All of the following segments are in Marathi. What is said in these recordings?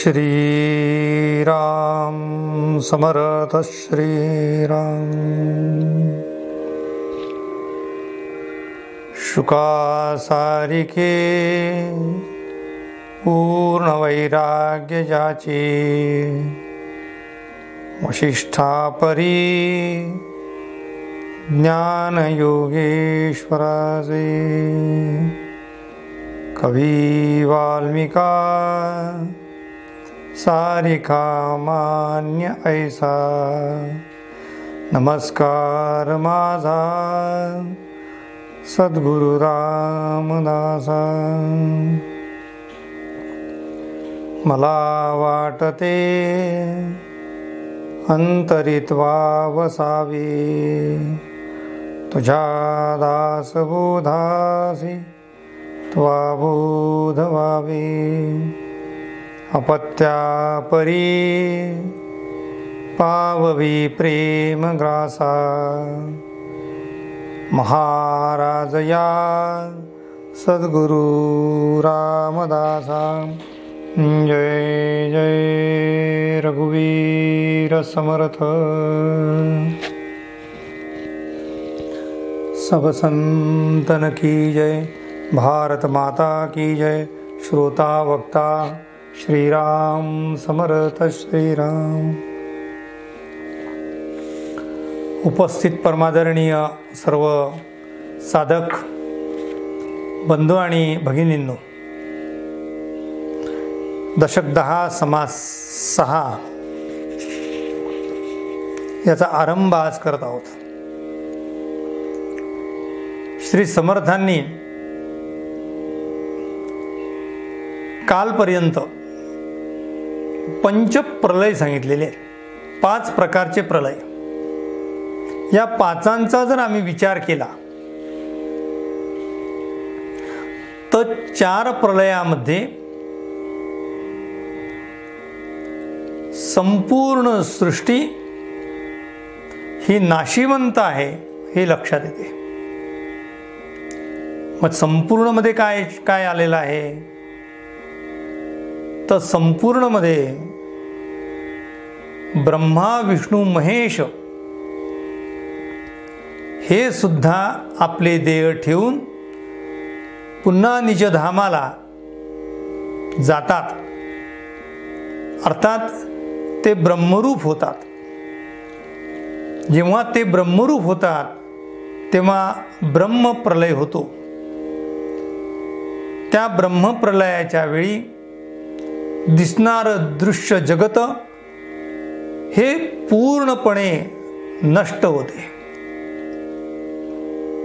श्रीराम समर्थ श्रीराम। शुकासारिके पूर्ण वैराग्य जाची, वशिष्ठापरी ज्ञान योगेश्वराचे। कवी वाल्मिका सारिका मान्य ऐसा, नमस्कार माझा सद्गुरु रामदासा। मला वाटते अंतरित्वा वसावे, तुझ्या दासबोधासी त्वा बोध व्हावे। अपत्यापरी पाववी प्रेम ग्रासा, महाराज या सद्गुरु रामदासा। जय जय रघुवीर समर्थ। सब संतन की जय, भारत माता की जय। श्रोता वक्ता श्रीराम समर्थ श्रीराम। उपस्थित परमादरणीय सर्व साधक बंधू आणि भगिनींनो, दशक 10 समास 6 याचा आरंभ आज करत आहोत। श्री समर्थांनी कालपर्यंत पंचप्रलय सांगितलेले आहेत, 5 प्रकारचे प्रलय। या 5चा जर आम्ही विचार केला तर 4 प्रलयामध्ये संपूर्ण सृष्टी ही नाशिवंत आहे हे लक्षात येते। मग संपूर्ण मध्ये काय काय आलेलं आहे तर संपूर्ण मध्ये ब्रह्मा विष्णू महेश हे सुद्धा आपले देह ठेवून पुन्हा निजधामाला जातात, अर्थात ते ब्रह्मरूप होतात। जेव्हा ते ब्रह्मरूप होतात तेव्हा ब्रह्मप्रलय होतो। त्या ब्रह्मप्रलयाच्या वेळी दिसणारं दृश्य जगत हे पूर्णपणे नष्ट होते,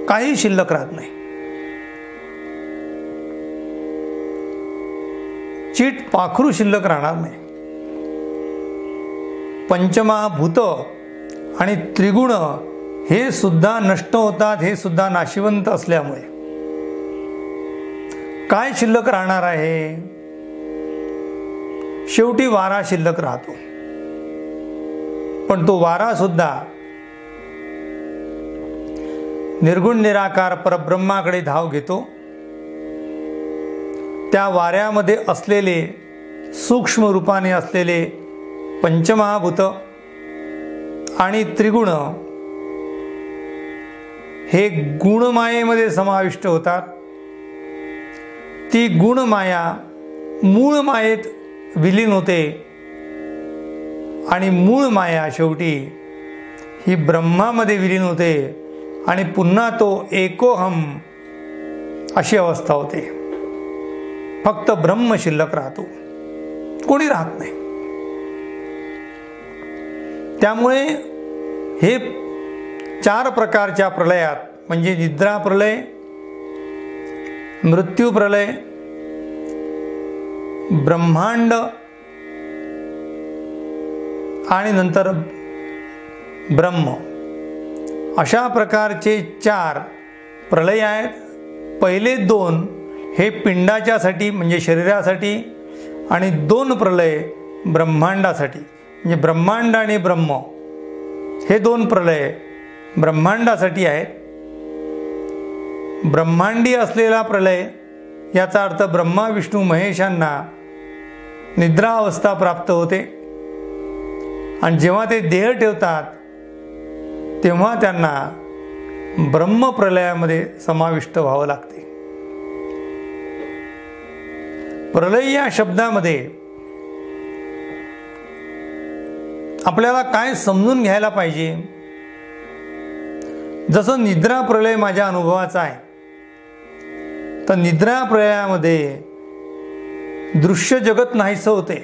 काही शिल्लक राहत नाही। चीट पाखरू शिल्लक राहणार नाही। पंचमहाभूत आणि त्रिगुण हे सुद्धा नष्ट होतात, हे सुद्धा नाशिवंत असल्यामुळे काय शिल्लक राहणार आहे? शेवटी वारा शिल्लक राहतो, पण तो वारा सुद्धा निर्गुण निराकार परब्रह्माकडे धाव घेतो। त्या वाऱ्यामध्ये असलेले सूक्ष्म रूपाने असलेले पंचमहाभूत आणि त्रिगुण हे गुणमायेमध्ये समाविष्ट होतात। ती गुणमाया मूळ मायेत विलीन होते आणि मूळ माया शेवटी ही ब्रह्मामध्ये विलीन होते आणि पुन्हा तो एकोहम अशी अवस्था होते। फक्त ब्रह्म शिल्लक राहतो, कोणी राहत नाही। त्यामुळे हे 4 प्रकारच्या प्रलयात म्हणजे निद्रा प्रलय, मृत्यू प्रलय, ब्रह्मांड आणि नंतर ब्रह्म, अशा प्रकारचे 4 प्रलय आहेत। पहिले 2 हे पिंडाच्यासाठी म्हणजे शरीरासाठी आणि 2 प्रलय ब्रह्मांडासाठी म्हणजे ब्रह्मांड आणि ब्रह्म हे 2 प्रलय ब्रह्मांडासाठी आहेत। ब्रह्मांडी असलेला प्रलय याचा अर्थ ब्रह्मा विष्णू महेशांना निद्रा अवस्था प्राप्त होते आणि जेव्हा ते देह ठेवतात तेव्हा त्यांना ब्रह्मप्रलयामध्ये समाविष्ट व्हावं लागते. प्रलय या शब्दामध्ये आपल्याला काय समजून घ्यायला पाहिजे? जसं निद्रा प्रलय माझ्या अनुभवाचा आहे, तर निद्रा प्रलयामध्ये दृश्य जगत नाहीसं होते.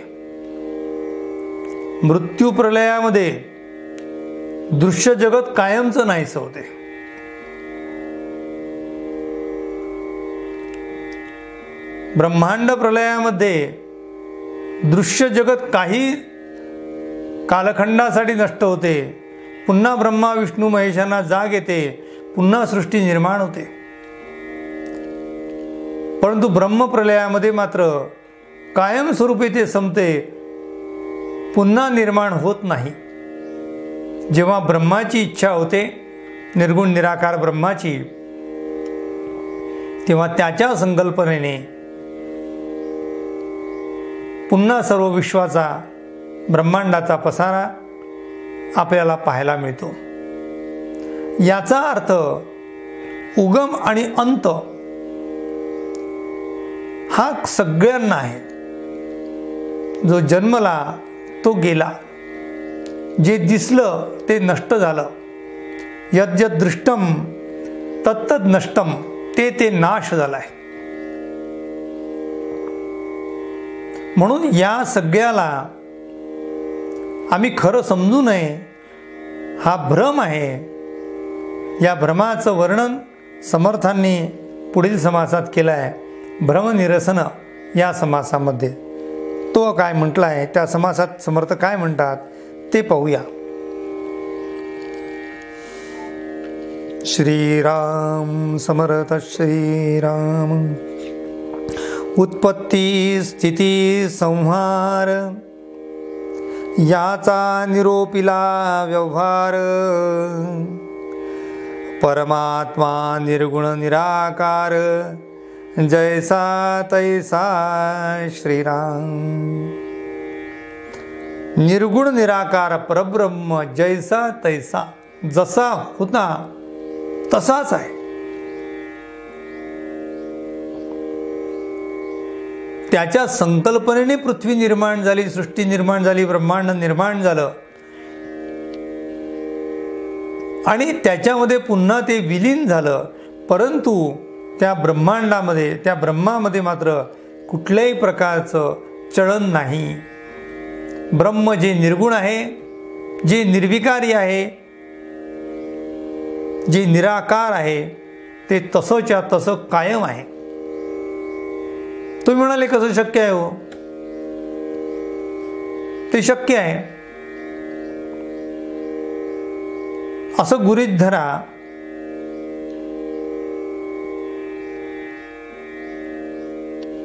मृत्यू प्रलयामध्ये दृश्य जगत कायमचं नाहीसं होते. ब्रह्मांड प्रलयामध्ये दृश्य जगत काही कालखंडासाठी नष्ट होते, पुन्हा ब्रह्मा विष्णू महेशांना जाग येते, पुन्हा सृष्टी निर्माण होते. परंतु ब्रह्मप्रलयामध्ये मात्र कायमस्वरूपी ते संपते, पुन्हा निर्माण होत नाही. जेव्हा ब्रह्माची इच्छा होते, निर्गुण निराकार ब्रह्माची, तेव्हा त्याच्या संकल्पनेने पुन्हा सर्व विश्वाचा ब्रह्मांडाचा पसारा आपल्याला पाहायला मिळतो. याचा अर्थ उगम आणि अंत हा सगळ्यांना आहे. जो जन्मला तो गेला, जे दिसलं ते नष्ट झालं, यद्यद दृष्टम तत्तद नष्टम, ते नाश झालाय. म्हणून या सगळ्याला आम्ही खरं समजू नये, हा भ्रम आहे. या भ्रमाचं वर्णन समर्थांनी पुढील समासात केलं आहे, भ्रमनिरसन या समासामध्ये. तो काय म्हटला आहे, त्या समासात समर्थ काय म्हणतात ते पाहूया. श्रीराम समर्थ श्रीराम. उत्पत्ती स्थिती संहार याचा निरोपिला व्यवहार. परमात्मा निर्गुण निराकार, जैसा तैसा श्रीराम. निर्गुण निराकार परब्रह्म जैसा तैसा, जसा होता तसाच आहे. त्याच्या संकल्पनेने पृथ्वी निर्माण झाली, सृष्टी निर्माण झाली, ब्रह्मांड निर्माण झालं आणि त्याच्यामध्ये पुन्हा ते विलीन झालं. परंतु त्या ब्रह्मांडामध्ये, त्या ब्रह्मामध्ये मात्र कुठल्याही प्रकारचं चलन नाही. ब्रह्म जे निर्गुण आहे, जे निर्विकारी आहे, जे निराकार आहे, ते तसंच्या तसं कायम आहे. तुम्ही म्हणाले कसं शक्य आहे हो? ते शक्य आहे. असं गृहीत धरा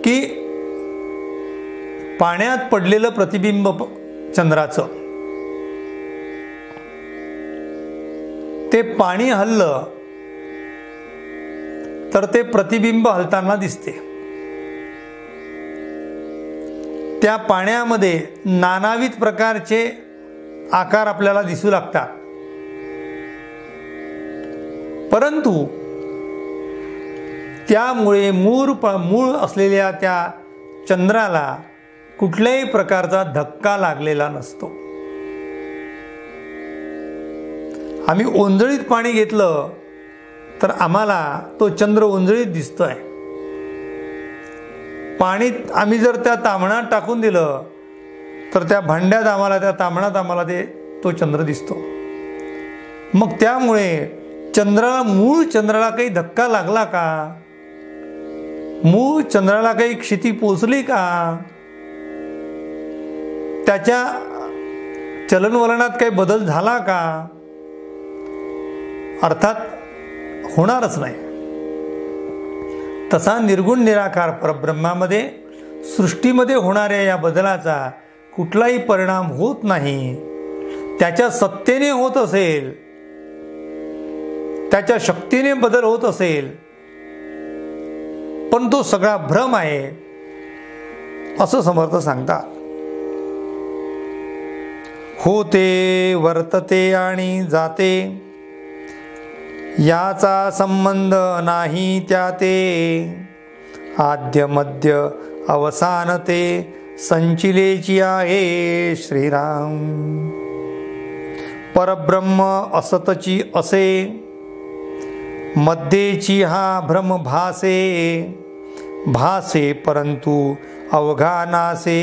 की पाण्यात पडलेलं प्रतिबिंब चंद्राचं, ते पाणी हललं तर ते प्रतिबिंब हलताना दिसते. त्या पाण्यामध्ये नानाविध प्रकारचे आकार आपल्याला दिसू लागतात. परंतु त्यामुळे मूळ असलेल्या त्या चंद्राला कुठल्याही प्रकारचा धक्का लागलेला नसतो. आम्ही ओंजळीत पाणी घेतलं तर आम्हाला तो चंद्र ओंजळीत दिसतोय. पाणी आम्ही जर त्या ताम्हणात टाकून दिलं तर त्या भांड्यात आम्हाला, त्या ताम्हणात आम्हाला तो चंद्र दिसतो. मग त्यामुळे मूळ चंद्राला काही धक्का लागला का? मूळ चंद्राला काही क्षिती पोचली का? त्याच्या चलनवलनात काही बदल झाला का? अर्थात होणारच नाही. तसा निर्गुण निराकार परब्रह्मामध्ये सृष्टीमध्ये होणाऱ्या या बदलाचा कुठलाही परिणाम होत नाही. त्याच्या सत्तेने होत असेल, त्याच्या शक्तीने बदल होत असेल, पण तो सगळा भ्रम आहे असं समर्थ सांगतात. होते वर्तते आणि जाते, याचा संबंध नाही त्याते, आद्य मध्य अवसान ते, संचिलेची आहे श्रीराम. परब्रह्म असतची असे, मध्येची हा भ्रम भासे, भासे परंतु अवघा नासे,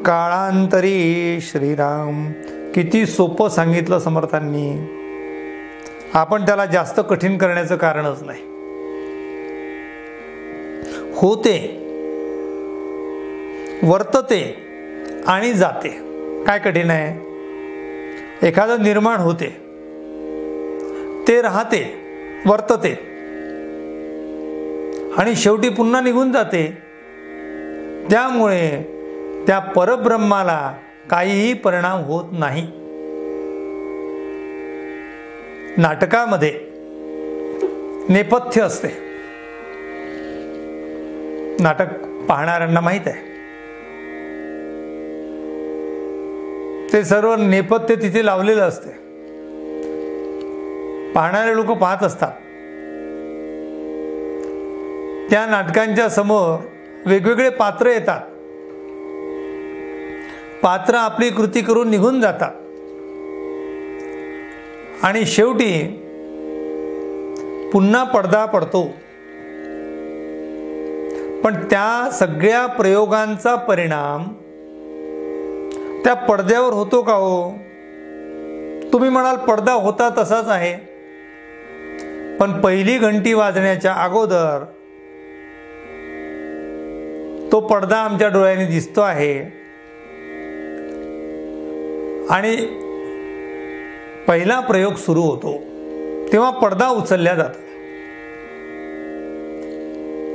काळांतरी श्रीराम. किती सोपं सांगितलं समर्थांनी. आपण त्याला जास्त कठीण करण्याचं कारणच नाही. होते वर्तते आणि जाते, काय कठीण आहे? एखादं निर्माण होते, ते राहते, वर्तते आणि शेवटी पुन्हा निघून जाते. त्यामुळे त्या परब्रह्माला काहीही परिणाम होत नाही. नाटकामध्ये नेपथ्य असते, नाटक पाहणाऱ्यांना माहीत आहे. ते सर्व नेपथ्य तिथे लावलेलं असते. पाहणारे लोक पाहत असतात. त्या नाटकांच्या समोर वेगवेगळे पात्र येतात. पात्र आपली कृती करून निघून जातात आणि शेवटी पुन्हा पडदा पडतो. पण त्या सगळ्या प्रयोगांचा परिणाम त्या पडद्यावर होतो का हो? तुम्ही म्हणाल पडदा होता तसाच आहे, पण पहिली घंटी वाजण्याच्या अगोदर तो पडदा आमच्या डोळ्यांनी दिसतो आहे आणि पहिला प्रयोग सुरू होतो तेव्हा पडदा उचलला जातो.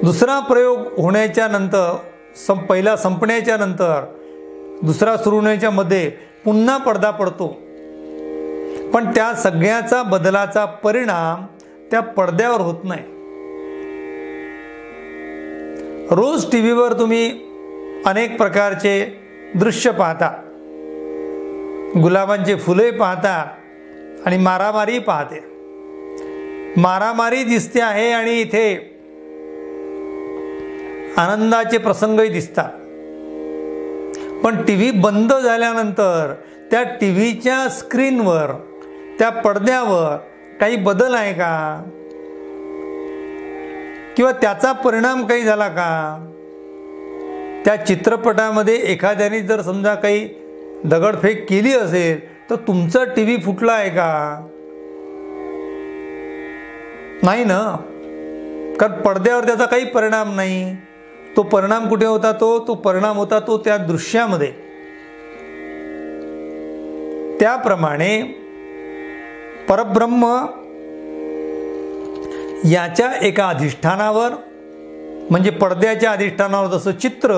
दुसरा प्रयोग होण्याच्या नंतर पहिला संपण्याच्या नंतर दुसरा सुरू होण्याच्या मध्ये पुन्हा पडदा पडतो. पण त्या सगळ्याचा बदलाचा परिणाम त्या पडद्यावर होत नाही. रोज टीव्हीवर तुम्ही अनेक प्रकारचे दृश्य पाहता. गुलाबांचे फुले पाहता आणि मारामारी पाहते. मारामारी दिसते आहे आणि इथे आनंदाचे प्रसंगही दिसतात. पण टीव्ही बंद झाल्यानंतर त्या टीव्हीच्या स्क्रीनवर, त्या पडद्यावर काही बदल आहे का? किंवा त्याचा परिणाम काही झाला का? त्या चित्रपटामध्ये एखाद्याने जर समजा काही दगडफेक केली असेल तर तुमचा टीव्ही फुटला आहे का? नाही ना, कारण पडद्यावर त्याचा काही परिणाम नाही. तो परिणाम कुठे होता? तो परिणाम होता तो त्या दृश्यामध्ये. त्याप्रमाणे परब्रह्म याच्या एका अधिष्ठानावर, म्हणजे पडद्याच्या अधिष्ठानावर जसं चित्र,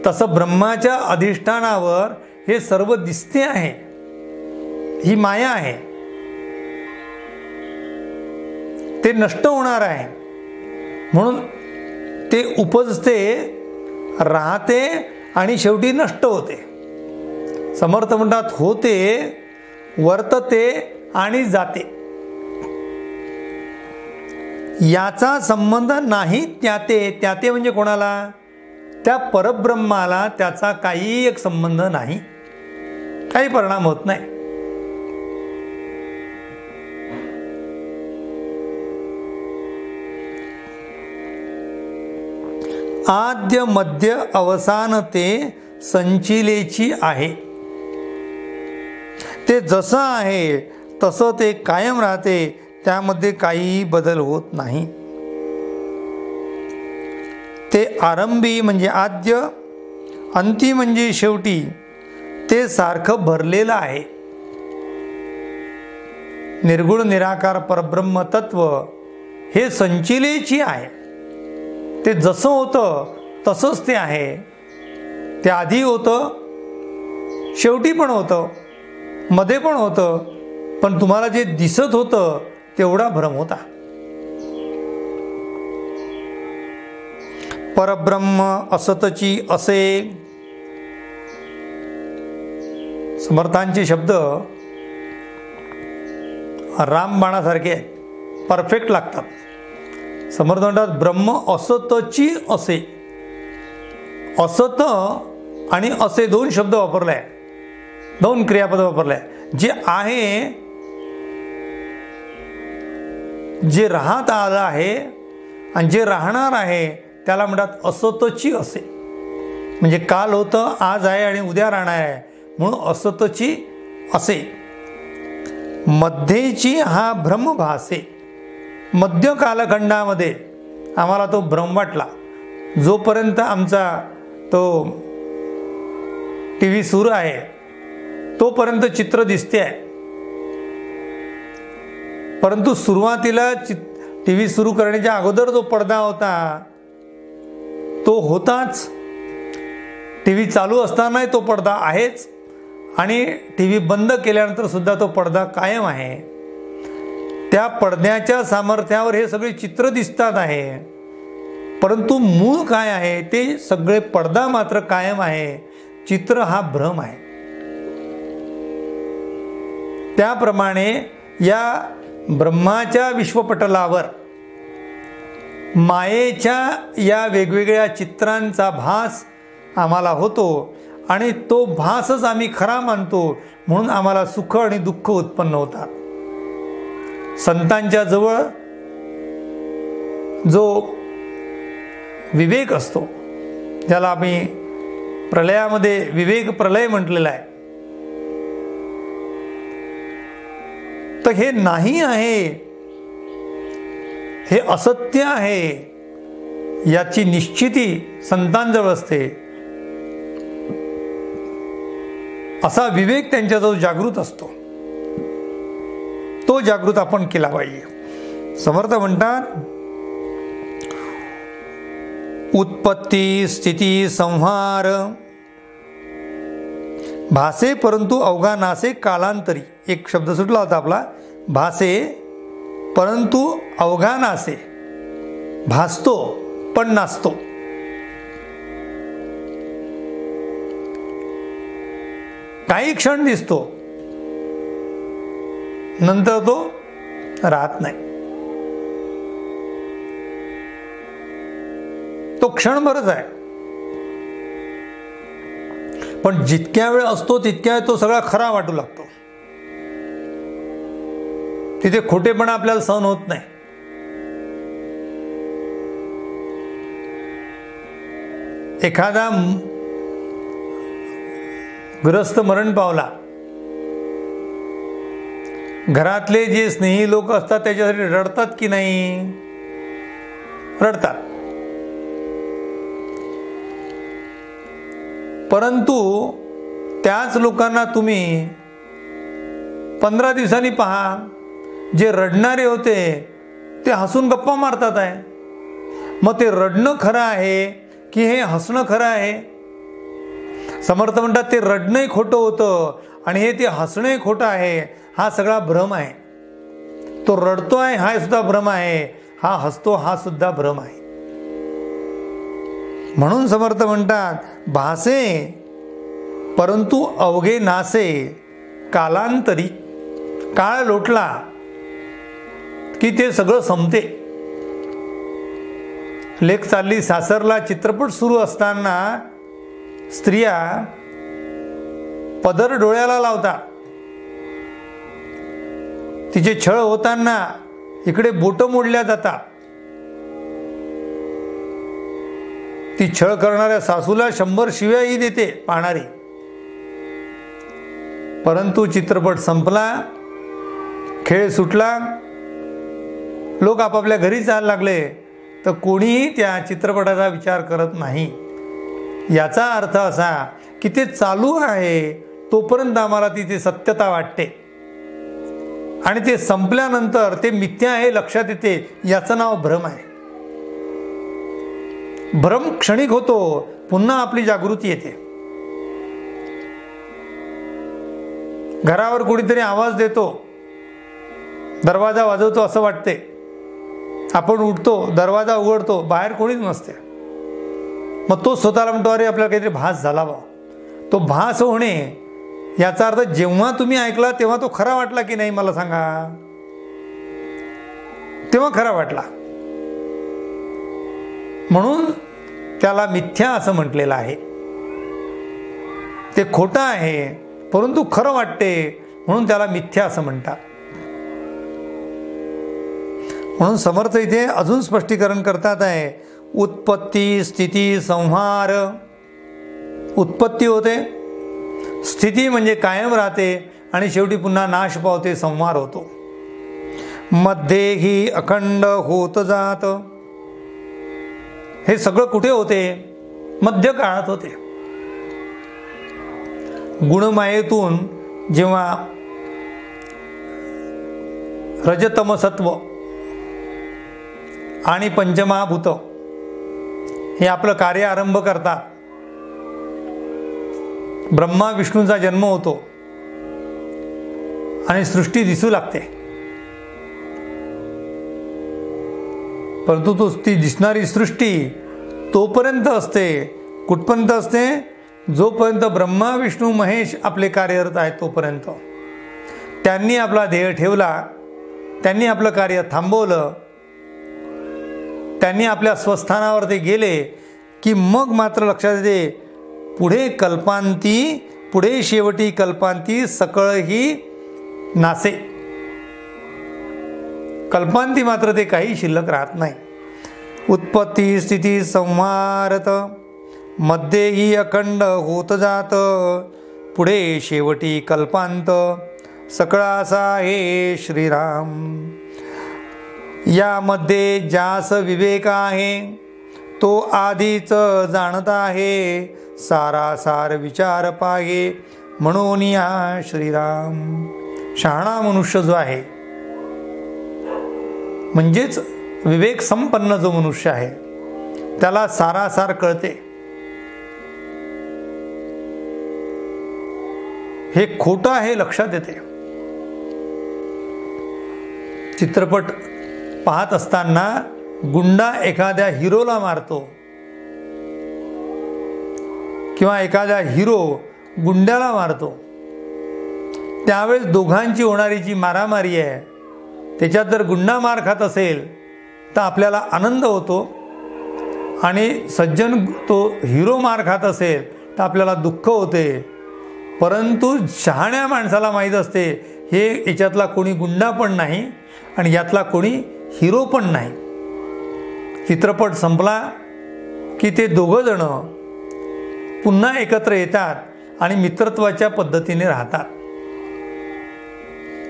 तसं ब्रह्माच्या अधिष्ठानावर हे सर्व दिसते आहे. ही माया आहे, ते नष्ट होणार आहे. म्हणून ते उपजते, राहते आणि शेवटी नष्ट होते. समर्थ म्हणतात होते, वर्तते आणि जाते, याचा संबंध नाही त्याते. त्याते म्हणजे कोणाला? त्या परब्रह्माला त्याचा काही एक संबंध नाही, काही परिणाम होत नाही. आद्य मध्य अवसान ते संचिलेची आहे. ते जसं आहे तसं ते कायम राहते, त्यामध्ये काहीही बदल होत नाही. ते आरंभी म्हणजे आद्य, अंती म्हणजे शेवटी, ते सारखं भरलेलं आहे. निर्गुण निराकार परब्रह्म तत्व हे संचिलेची आहे. ते जसं होतं तसंच ते आहे. ते आधी होतं, शेवटी पण होतं, मध्ये पण होतं. पण तुम्हाला जे दिसत होतं तेवढा भ्रम होता. परब्रह्म असतची असे, समर्थांचे शब्द रामबाणासारखे परफेक्ट लागतात. समर्थ म्हणतात ब्रह्म असतची असे. असत आणि असे दोन शब्द वापरले आहे, दोन क्रियापद वापरले आहे. जे आहे, जे राहत आलं आहे आणि जे राहणार आहे त्याला म्हणतात असतची असे. म्हणजे काल होतं, आज आहे आणि उद्या राहणार आहे, म्हणून असतची असे. मध्येची हा भ्रम भासे. मध्य कालखंडामध्ये आम्हाला तो भ्रम वाटला. जोपर्यंत आमचा तो टी व्ही सुरू आहे तोपर्यंत चित्र दिसते आहे. परंतु सुरुवातीला टी व्ही सुरू करण्याच्या अगोदर जो पडदा होता तो होताच. टी व्ही चालू असतानाही तो पडदा आहेच आणि टी व्ही बंद केल्यानंतर सुद्धा तो पडदा कायम आहे. त्या पडद्याच्या सामर्थ्यावर हे सगळे चित्र दिसतात आहे, परंतु मूळ काय आहे ते सगळे पडदा मात्र कायम आहे. चित्र हा भ्रम आहे. त्याप्रमाणे या ब्रह्माच्या विश्वपटलावर मायेच्या या वेगवेगळ्या चित्रांचा भास आम्हाला होतो आणि तो भासच आम्ही खरा मानतो, म्हणून आम्हाला सुख आणि दुःख उत्पन्न होतात. संतांच्या जवळ जो विवेक असतो, ज्याला आम्ही प्रलयामध्ये विवेक प्रलय म्हटलेला आहे, तर हे नाही आहे, हे असत्य आहे याची निश्चिती संतांजवळ असते. असा विवेक त्यांच्याजवळ जागृत असतो. तो जागृत आपण केला पाहिजे. समर्थ म्हणतात उत्पत्ती स्थिती संहार भासे परंतु अवघा नासे कालांतरी. एक शब्द सुटला होता आपला, भासे परंतु अवघा नासे. भासतो पण नासतो. काही क्षण दिसतो, नंतर तो राहत नाही. तो क्षणभरच आहे, पण जितक्या वेळ असतो तितक्या वेळ तो सगळा खरा वाटू लागतो. तिथे खोटेपणा आपल्याला सहन होत नाही. एखादा ग्रस्त मरण पावला, घरातले जे स्नेही लोक असतात त्याच्यासाठी रडतात की नाही? रडतात. परंतु त्याच लोकांना तुम्ही 15 दिवसांनी पहा, जे रडणारे होते ते हसून गप्पा मारतात आहे. मग ते रडणं खरं आहे की हे हसणं खरं आहे? समर्थ म्हणतात ते रडणंही खोटं होतं आणि हे ते हसणंही खोटं आहे. हा सगळा भ्रम आहे. तो रडतो आहे हा सुद्धा भ्रम आहे, हा हसतो हा सुद्धा भ्रम आहे. म्हणून समर्थ म्हणतात भासे परंतु अवघे नासे कालांतरी. काळ लोटला की ते सगळं संपते. लेक चालली सासरला चित्रपट सुरू असताना स्त्रिया पदर डोळ्याला लावतात. तिचे छळ होताना इकडे बोटं मोडल्या जातात. ती छळ करणाऱ्या सासूला 100 शिव्याही देते पाहणारी. परंतु चित्रपट संपला, खेळ सुटला, लोक आपापल्या घरी जायला लागले, तर कोणीही त्या चित्रपटाचा विचार करत नाही. याचा अर्थ असा की ते चालू आहे तोपर्यंत आम्हाला तिथे सत्यता वाटते आणि ते संपल्यानंतर ते मिथ्या आहे लक्षात येते. याचं नाव भ्रम आहे. भ्रम क्षणिक होतो, पुन्हा आपली जागृती येते. घरावर कोणीतरी आवाज देतो, दरवाजा वाजवतो असं वाटते. आपण उठतो, दरवाजा उघडतो, बाहेर कोणीच नसते. मग तो स्वतःला म्हणतो अरे आपल्याला काहीतरी भास झाला बा. तो भास होणे याचा अर्थ जेव्हा तुम्ही ऐकला तेव्हा तो खरा वाटला की नाही, मला सांगा. तेव्हा खरा वाटला, म्हणून त्याला मिथ्या असं म्हटलेलं आहे. ते खोटं आहे परंतु खरं वाटते म्हणून त्याला मिथ्या असं म्हणतात. म्हणून समर्थ इथे अजून स्पष्टीकरण करतात आहे. उत्पत्ती स्थिती संहार. उत्पत्ती होते, स्थिती म्हणजे कायम राहते आणि शेवटी पुन्हा नाश पावते, संहार होतो. मध्ये ही अखंड होत जात. हे सगळं कुठे होते? मध्य काळात होते. गुणमायेतून जेव्हा रजतमसत्व आणि पंचमहाभूत हे आपलं कार्य आरंभ करतात, ब्रह्मा विष्णूचा जन्म होतो आणि सृष्टी दिसू लागते. परंतु ती दिसणारी सृष्टी तोपर्यंत असते, कुठपर्यंत असते? जोपर्यंत ब्रह्मा विष्णू महेश आपले कार्यरत आहेत तोपर्यंत. त्यांनी आपला ध्येय ठेवला, त्यांनी आपलं कार्य थांबवलं, त्यांनी आपल्या स्वस्थानावर ते गेले की मग मात्र लक्षात येते पुढे कल्पांती, पुढे शेवटी कल्पांती सकळ ही नासे. कल्पांती मात्र ते काही शिल्लक राहत नाही. उत्पत्ती स्थिती संहारत, मध्येही अखंड होत जात, पुढे शेवटी कल्पांत, सकळा असा हे श्रीराम. यामध्ये ज्यास विवेक आहे तो आधीच जाणत आहे, सारासार विचार पाहे म्हणून या श्रीराम. शहाणा मनुष्य जो आहे म्हणजेच विवेक संपन्न जो मनुष्य आहे त्याला सारासार कळते. हे खोटं आहे लक्षात येते. चित्रपट पाहत असताना गुंडा एखाद्या हिरोला मारतो किंवा एखादा हिरो गुंड्याला मारतो, त्यावेळेस दोघांची होणारी जी मारामारी आहे त्याच्यात जर गुंडा मार खात असेल तर आपल्याला आनंद होतो आणि सज्जन तो हिरो मार खात असेल तर आपल्याला दुःख होते. परंतु शहाण्या माणसाला माहीत असते हे याच्यातला कोणी गुंडा पण नाही आणि यातला कोणी हिरो पण नाही. चित्रपट संपला की ते दोघं जण पुन्हा एकत्र येतात आणि मित्रत्वाच्या पद्धतीने राहतात.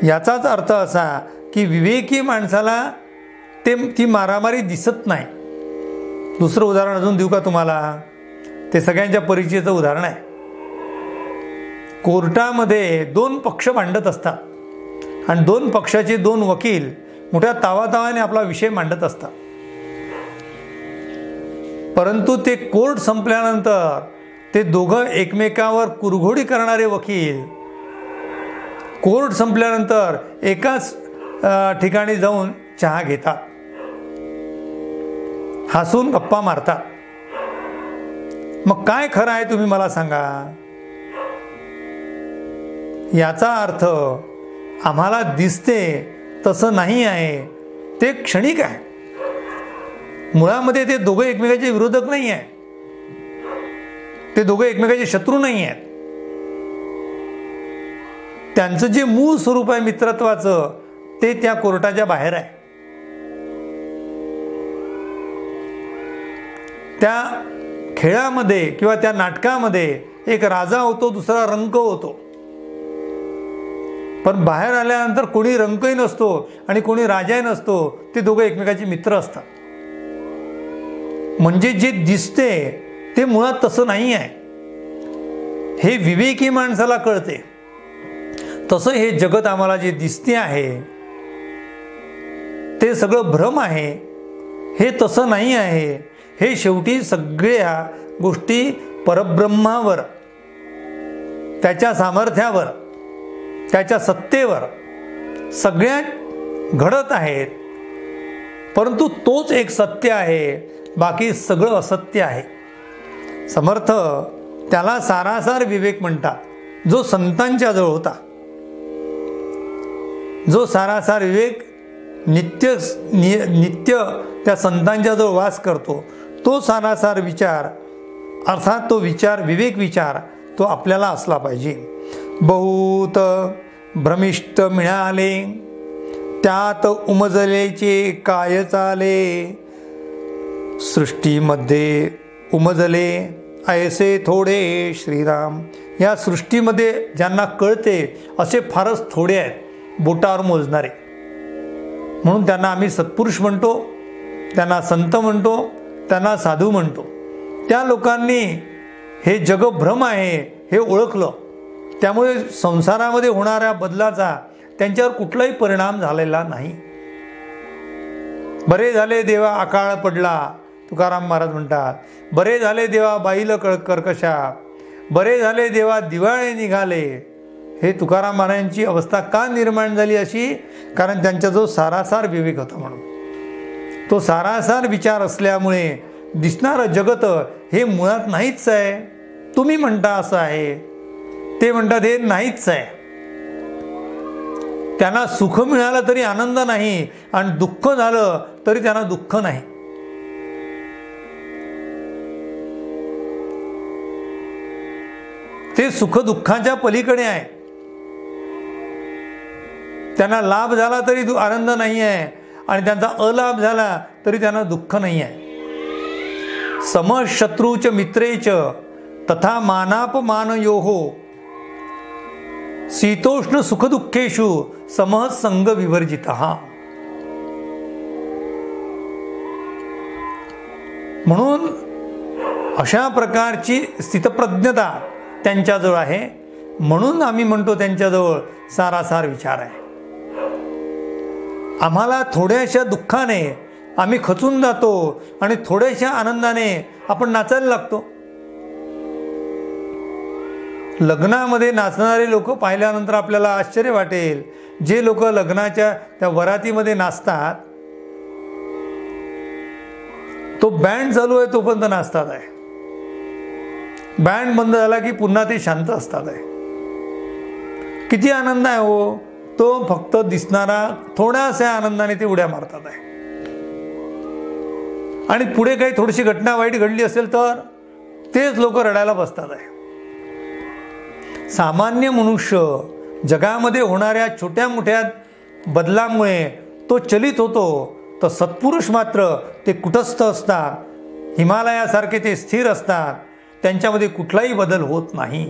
याचाच अर्थ असा की विवेकी माणसाला ती मारामारी दिसत नाही. दुसरं उदाहरण अजून देऊ का तुम्हाला? ते सगळ्यांच्या परिचयाचं उदाहरण आहे. कोर्टामध्ये दोन पक्ष भांडत असतात आणि दोन पक्षाचे दोन वकील मोठ्या तावातावाने आपला विषय मांडत असतात. परंतु ते कोर्ट संपल्यानंतर ते दोघं एकमेकावर कुरघोडी करणारे वकील कोर्ट संपल्यानंतर एकाच ठिकाणी जाऊन चहा घेतात, हसून गप्पा मारतात. मग काय खरं आहे तुम्ही मला सांगा? याचा अर्थ आम्हाला दिसते तसं नाही आहे, ते क्षणिक आहे. मुळामध्ये ते दोघं एकमेकाचे विरोधक नाही आहे, ते दोघं एकमेकाचे शत्रू नाही आहेत. त्यांचं जे मूळ स्वरूप आहे मित्रत्वाचं ते त्या कोर्टाच्या बाहेर आहे. त्या खेळामध्ये किंवा त्या नाटकामध्ये एक राजा होतो, दुसरा रंक होतो. पण बाहेर आल्यानंतर कोणी रंकही नसतो आणि कोणी राजाही नसतो, ते दोघं एकमेकाचे मित्र असतात. म्हणजे जे दिसते ते मुळात तसं नाही आहे, हे विवेकी माणसाला कळते. तसं हे जगत आम्हाला जे दिसते आहे ते सगळं भ्रम आहे, हे तसं नाही आहे. हे शेवटी सगळ्या गोष्टी परब्रह्मावर, त्याच्या सामर्थ्यावर, त्याच्या सत्तेवर सगळ्या घडत आहेत. परंतु तोच एक सत्य आहे, बाकी सगळं असत्य आहे. समर्थ त्याला सारासार विवेक म्हणतात. जो संतांच्या जवळ होता, जो सारासार विवेक नित्य त्या संतांच्या जवळ वास करतो, तो सारासार विचार अर्थात तो विचार विवेक विचार तो आपल्याला असला पाहिजे. बहुत भ्रमिष्ट मिळाले त्यात उमजलेचे काय चाले, सृष्टीमध्ये उमजले ऐसे थोडे श्रीराम. या सृष्टीमध्ये ज्यांना कळते असे फारच थोडे आहेत, बोटावर मोजणारे. म्हणून त्यांना आम्ही सत्पुरुष म्हणतो, त्यांना संत म्हणतो, त्यांना साधू म्हणतो. त्या लोकांनी हे जग भ्रम आहे हे ओळखलं, त्यामुळे संसारामध्ये होणाऱ्या बदलाचा त्यांच्यावर कुठलाही परिणाम झालेला नाही. बरे झाले देवा अकाळ पडला, तुकाराम महाराज म्हणतात. बरे झाले देवा बाईल कर्कशा, बरे झाले देवा दिवाळे निघाले. हे तुकाराम महाराजांची अवस्था का निर्माण झाली अशी? कारण त्यांचा जो सारासार विवेक होता म्हणून. तो सारासार विचार असल्यामुळे दिसणारं जगत हे मुळात नाहीच आहे. तुम्ही म्हणता असं आहे, ते म्हणतात हे नाहीच आहे. त्यांना सुख मिळालं तरी आनंद नाही आणि दुःख झालं तरी त्यांना दुःख नाही. ते सुख दुःखाच्या पलीकडे आहे. त्यांना लाभ झाला तरी आनंद नाही आहे आणि त्यांचा अलाभ झाला तरी त्यांना दुःख नाही आहे. समशत्रूच मित्रेच तथा मानापमानयोः शीतोष्ण सुखदुःखेषु समः संग विवर्जितः. म्हणून अशा प्रकारची स्थितप्रज्ञता त्यांच्याजवळ आहे. म्हणून आम्ही म्हणतो त्यांच्याजवळ सारासार विचार आहे. आम्हाला थोड्याशा दुःखाने आम्ही खचून जातो आणि थोड्याशा आनंदाने आपण नाचायला लागतो. लग्नामध्ये नाचणारे लोक पाहिल्यानंतर आपल्याला आश्चर्य वाटेल. जे लोक लग्नाच्या त्या वरातीमध्ये नाचतात, तो बँड चालू आहे तोपर्यंत नाचतात आहे. बँड बंद झाला की पुन्हा ते शांत असतात आहे. किती आनंद आहे हो तो. फक्त दिसणारा थोड्याशा आनंदाने ते उड्या मारतात आहे. आणि पुढे काही थोडीशी घटना वाईट घडली असेल तर तेच लोक रडायला बसतात आहे. सामान्य मनुष्य जगामध्ये होणाऱ्या छोट्या मोठ्या बदलामुळे तो चलित होतो, तर सत्पुरुष मात्र ते कुटस्थ असतात. हिमालयासारखे ते स्थिर असतात. त्यांच्यामध्ये कुठलाही बदल होत नाही.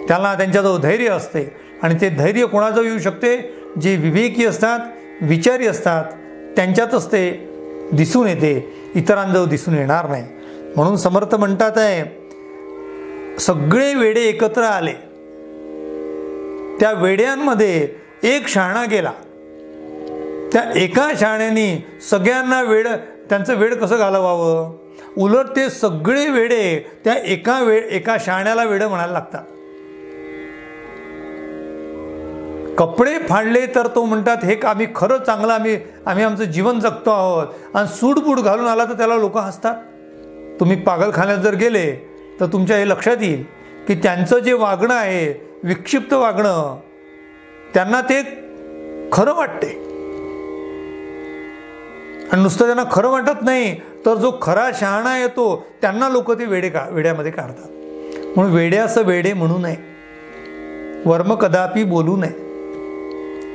त्याला त्यांच्याजवळ धैर्य असते आणि ते धैर्य कोणाजवळ येऊ शकते? जे विवेकी असतात, विचारी असतात, त्यांच्यातच ते दिसून येते, इतरांजवळ दिसून येणार नाही. म्हणून समर्थ म्हणतात आहे, सगळे वेडे एकत्र आले, त्या वेड्यांमध्ये एक शहाणा गेला. त्या एका शहाण्याने सगळ्यांना त्यांचं वेड कसं घालवावं? उलट ते सगळे वेडे त्या एका शहाण्याला वेड म्हणायला लागतात. कपडे फाडले तर तो म्हणतात हे आम्ही खरं चांगलं आम्ही आमचं जीवन जगतो आहोत, आणि सूटबूट घालून आला तर त्याला लोक हसतात. तुम्ही पागलखान्यात जर गेले तर तुमच्या हे लक्षात येईल की त्यांचं जे वागणं आहे, विक्षिप्त वागणं, त्यांना ते खरं वाटते. आणि नुसतं त्यांना खरं वाटत नाही, तर जो खरा शहाणा येतो त्यांना लोक ते वेड्यामध्ये काढतात. म्हणून वेड्याचं वेडे म्हणू नये, वर्म कदापि बोलू नये.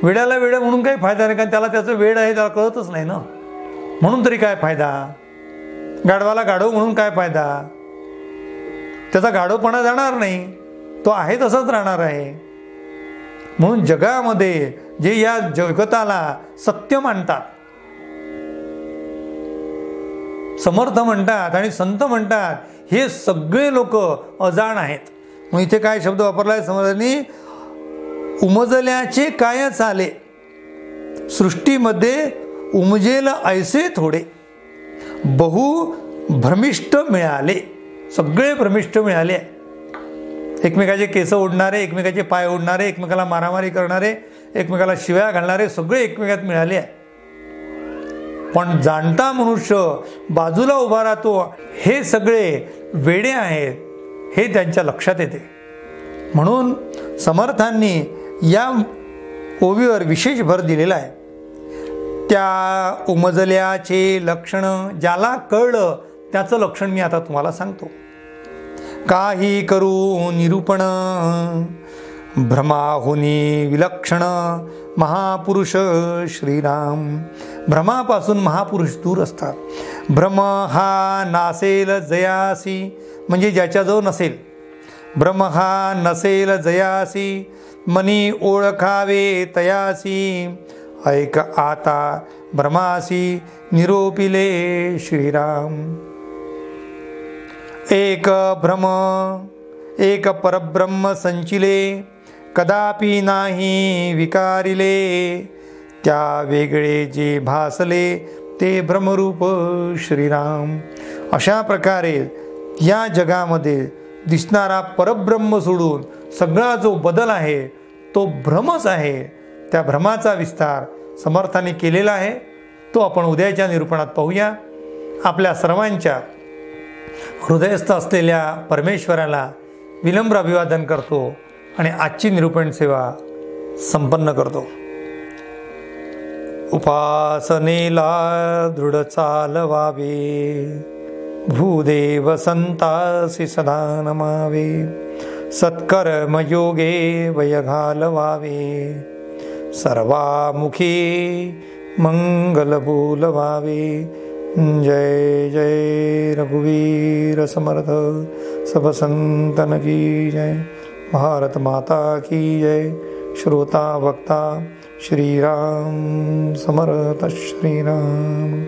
वेड्याला वेड म्हणून काही फायदा नाही, कारण त्याला त्याचं वेड आहे त्याला कळतच नाही ना. म्हणून तरी काय फायदा? गाढवाला गाढव म्हणून काय फायदा? त्याचा गाढवपणा जाणार नाही, तो आहे तसाच राहणार आहे. म्हणून जगामध्ये जे या जगताला सत्य मानतात, समर्थ म्हणतात आणि संत म्हणतात, हे सगळे लोक अजाण आहेत. मग इथे काय शब्द वापरलाय समर्थांनी? उमजल्याचे काय चाले, सृष्टीमध्ये उमजेल ऐसे थोडे, बहु भ्रमिष्ट मिळाले. सगळे भ्रमिष्ट मिळाले. एकमेकाचे केस ओढणारे, एकमेकाचे पाय ओढणारे, एकमेकाला मारामारी करणारे, एकमेकाला शिव्या घालणारे, सगळे एकमेकात मिळाले आहे. पण जाणता मनुष्य बाजूला उभा राहतो, हे सगळे वेडे आहेत हे त्यांच्या लक्षात येते. म्हणून समर्थांनी या ओवीवर विशेष भर दिलेला आहे. त्या उमजल्याचे लक्षण, ज्याला कळलं त्याचं लक्षण मी आता तुम्हाला सांगतो. काही करू निरूपण, भ्रमाहुनी विलक्षण, महापुरुष श्रीराम. भ्रमापासून महापुरुष दूर असतात. भ्रम हा नासेल जयासी, म्हणजे ज्याच्याजवळ नसेल. भ्रम हा नसेल जयासी, मनी ओळखावे तयासी. ऐक आता भ्रमासी निरोपिले श्रीराम. एक भ्रम एक परब्रह्म संचिले, कदापि नाही विकारिले. त्या वेगळे जे भासले ते भ्रमरूप श्रीराम. अशा प्रकारे या जगामध्ये दिसणारा परब्रह्म सोडून सगळा जो बदल आहे तो भ्रमच आहे. त्या भ्रमाचा विस्तार समर्थांनी केलेला आहे. तो आपण उद्याच्या निरूपणात पाहूया. आपल्या सर्वांच्या हृदयस्थ असलेल्या परमेश्वराला विनम्र अभिवादन करतो आणि आजची निरूपण सेवा संपन्न करतो. उपासनेला दृढ चालवावे, भूदेव संतासी सदा नमावे. सत्कर्मयोगे वय घालवावे, सर्वामुखी मंगल बोलवावे. जय जय रघुवीर समर्थ, सब संतन की जय. भारत माता की जय. श्रोता वक्ता श्रीराम समर्थ श्रीराम.